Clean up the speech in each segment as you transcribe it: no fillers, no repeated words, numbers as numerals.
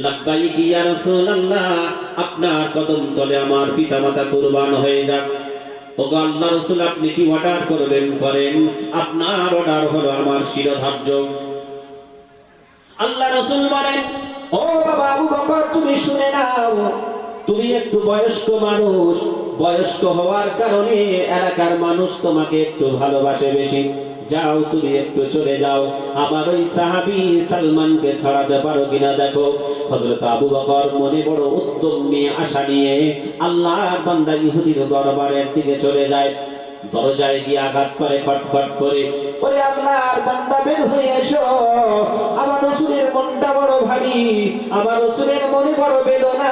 লাব্বাইক ইয়া রাসূলুল্লাহ, আপনার কদম তলে আমার পিতামাতা কুরবান হয়ে যাক। ওগো আল্লাহ রাসূল, আপনি কি অর্ডার করবেন করেন, আপনার অর্ডার হলো আমার শিরোধার্য। আল্লাহ রাসূল বলেন, ও বাবা আবু বকর, তুমি শুনে নাও, তুমি একটু বয়স্ক মানুষ, বয়স্ক হওয়ার কারণে এলাকার মানুষ তোমাকে একটু ভালোবাসে বেশি। যাও, তুমি একটু চলে যাও, আমার ওই সাহাবী সালমানকে ছাড়াতে পারো কিনা দেখো। হযরত আবু বকর মনে বড় উদ্যম নিয়ে, আশা নিয়ে আল্লাহর বান্দা ইহুদির দরবারের দিকে চলে যায়। দরজায় গিয়ে আঘাত করে, খটখট করে, ওরে আল্লাহর বান্দা বের হয়ে এসো, আমার রাসূলের মনটা বড় ভারী, আমার রাসূলের মনে বড় বেদনা,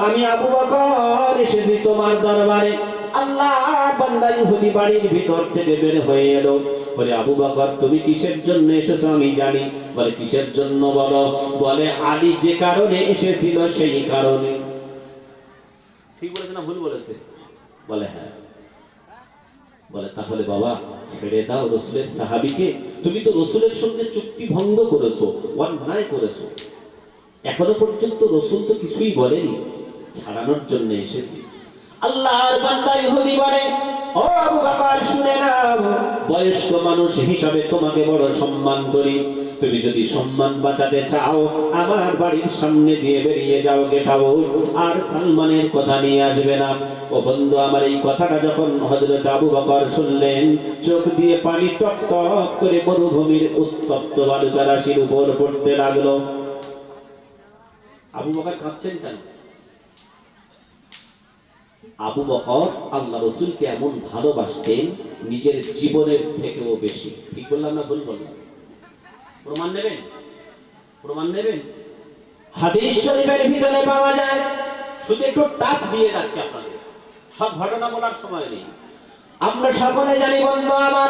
আমি আবু বকর এসেছি তোমার দরবারে। আল্লাহর বান্দা ইহুদি বাড়ির ভিতর থেকে বের হয়ে এলো। বলে, আবু বকর তুমি কিসের জন্য এসেছো আমি জানি। বলে, কিসের জন্য বলো। বলে, আলী যে কারণে এসেছিল সেই কারণে। ঠিক বলেছে না ভুল বলেছে? বলে, হ্যাঁ। বলে, তাহলে বাবা ছেড়ে দাও রাসূলের সাহাবীকে, তুমি তো রাসূলের সঙ্গে চুক্তি ভঙ্গ করেছো, অন্যায় করেছো, এখনো পর্যন্ত রাসূল তো কিছুই বলেনি, ছাড়ানোর জন্য এসেছি। আল্লাহর বান্দা ইহুদি বলে, ও আবু বকর শুনে নাও, বয়স্ক মানুষ হিসাবে তোমাকে বড় সম্মান করি, তুমি যদি সম্মান বাঁচাতে চাও আমার বাড়ির সামনে দিয়ে বেরিয়ে যাও, গেট আউট, আর সালমানের কথা নিয়ে আসবে না। ও বন্ধু আমার, এই কথাটা যখন হযরত আবু বকর শুনলেন, চোখ দিয়ে পানি টপ টপ করে মরুভূমির উত্তপ্ত বালুকা রাশির উপর পড়তে লাগলো। আবু বকর কাঁদছেন কেন? আবু বকর আল্লাহ রাসূলকে এমন ভালোবাসতেন নিজের জীবনের থেকেও বেশি। ঠিক বললাম না ভুল বললাম? প্রমাণ নেবেন? প্রমাণ নেবেন? হাদিস শরীফের ভিতরে পাওয়া যায়, শুধু একটু টাচ দিয়ে যাচ্ছে আপনাদের, সব ঘটনা বলার সময় নেই। আমরা সকলে জানি বন্ধু আমার,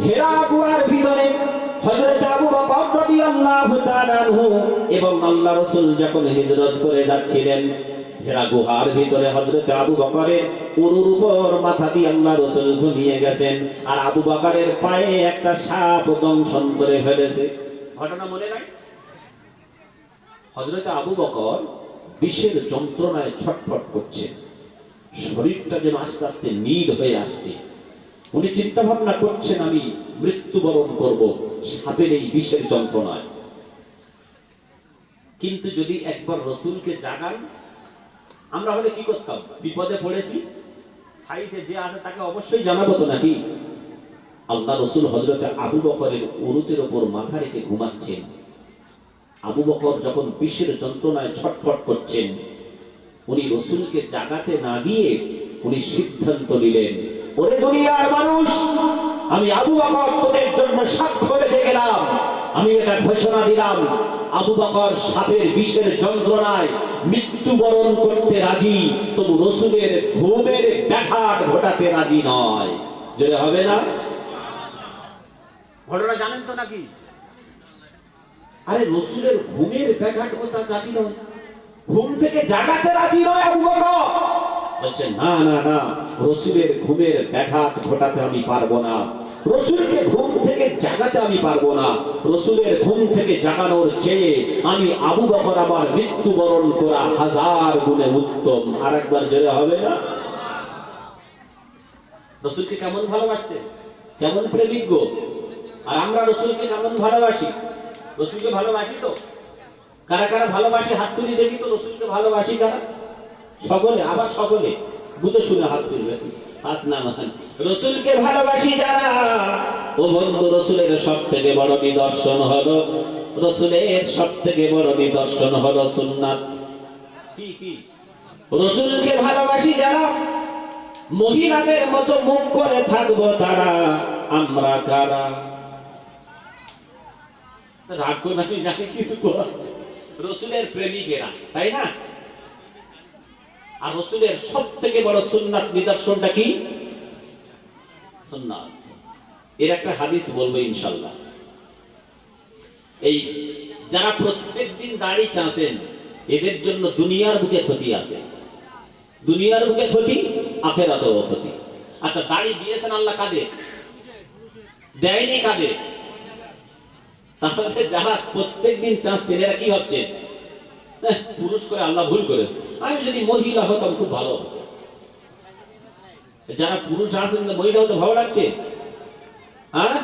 হেরা গুহার ভিতরে হযরত আবু বকর রাদিয়াল্লাহু তাআলা আনহু এবং আল্লাহ রাসূল যখন হিজরত করে যাচ্ছিলেন, হেরা গুহার ভিতরে হযরত আবু বকরের উরুর উপর মাথা দিয়ে আল্লাহ রাসূল ঘুমিয়ে গেছেন, আর আবু বকরের পায়ে একটা সাপ দংশন করে ফেলেছে। ঘটনা মনে নাই? হযরত আবু বকর বিষের যন্ত্রণায় ছটফট করছেন, শরীরটা যেন আস্তে আস্তে নীল হয়ে আসছে। উনি চিন্তা ভাবনা করছেন, আমি মৃত্যুবরণ করব সাপের এই বিষের যন্ত্রণায়। কিন্তু যদি একবার রাসূলকে জাগান, আমরা হলে কি করতাম? বিপদে পড়েছি, সাইডে যে আছে তাকে অবশ্যই জানাবো তো নাকি? আল্লাহ রাসূল হযরত আবু বকরের উরুতের উপর মাথা রেখে ঘুমাচ্ছেন। আবু বকর যখন বিষের যন্ত্রণায় ছটফট করছেন, উনি রাসূলকে জাগাতে না গিয়ে উনি সিদ্ধান্ত নিলেন, ওরে দুনিয়ার মানুষ, আমি আবু বকর তোদের জন্য সাক্ষ্য রেখে গেলাম, আমি এটা ঘোষণা দিলাম, আবু বকর সাপের বিষের যন্ত্রণায় মৃত্যুবরণ করতে রাজি, তবু রাসূলের ঘুমের ব্যাঘাত ঘটাতে রাজি নয়। জোরে হবে না? ঘটনা জানেন তো নাকি? আরে রাসূলের ঘুমের ব্যাঘাত ঘটাতে রাজি নয়, ঘুম থেকে জাগাতে রাজি নয় আবু বকর। বলছে, না না না, রাসূলের ঘুমের ব্যাঘাত ঘটাতে আমি পারবো না, রাসূলকে ঘুম থেকে জাগাতে আমি পারবো না, রাসূলের ঘুম থেকে জাগানোর চেয়ে আমি আবু বকর আমার মৃত্যুবরণ করা হাজার গুণে উত্তম। আরেকবার জোরে হবে না? রাসূলকে কেমন ভালোবাসতেন, কেমন প্রেমিক গো! আর আমরা রাসূলকে কেমন ভালোবাসি? রাসূলকে ভালোবাসি তো? কারা কারা ভালোবাসি হাত তুলি দেখি তো। রাসূলকে ভালোবাসি কারা? সকলে, আবার সকলে বুঝে শুনে হাত তুলবে, হাত নামান। রাসূলকে ভালোবাসি যারা, ও বন্ধু, রাসূলের সবথেকে বড় নিদর্শন হলো, রাসূলের সবথেকে বড় নিদর্শন হলো সুন্নাত। কি কি? রাসূলকে ভালোবাসি যারা, মহিলাদের মতো মুখ করে থাকবো তারা, আমরা কারা? রাখো না, আমি জানি কিছু রাসূলের প্রেমিকেরা, তাই না? আর রাসূলের সবথেকে বড় সুন্নাত নিদর্শনটা কি? সুন্নাত। এর একটা হাদিস বলবো ইনশাআল্লাহ। এই যারা প্রত্যেকদিন দাড়ি চাঁচেন, এদের জন্য দুনিয়ার বুকে ক্ষতি আছে, দুনিয়ার বুকে ক্ষতি, আখিরাতেও ক্ষতি। আচ্ছা, দাড়ি দিয়েছেন আল্লাহ কাদের? দেয়নি কাদের? তাহলে যারা প্রত্যেকদিন চাঁচছেন এরা কি ভাবছেন? পুরুষ করে আল্লাহ ভুল করেছে, আমি যদি মহিলা হতাম খুব ভালো হতো। যারা পুরুষ আছেন মহিলা হতে ভালো লাগছে, হ্যাঁ?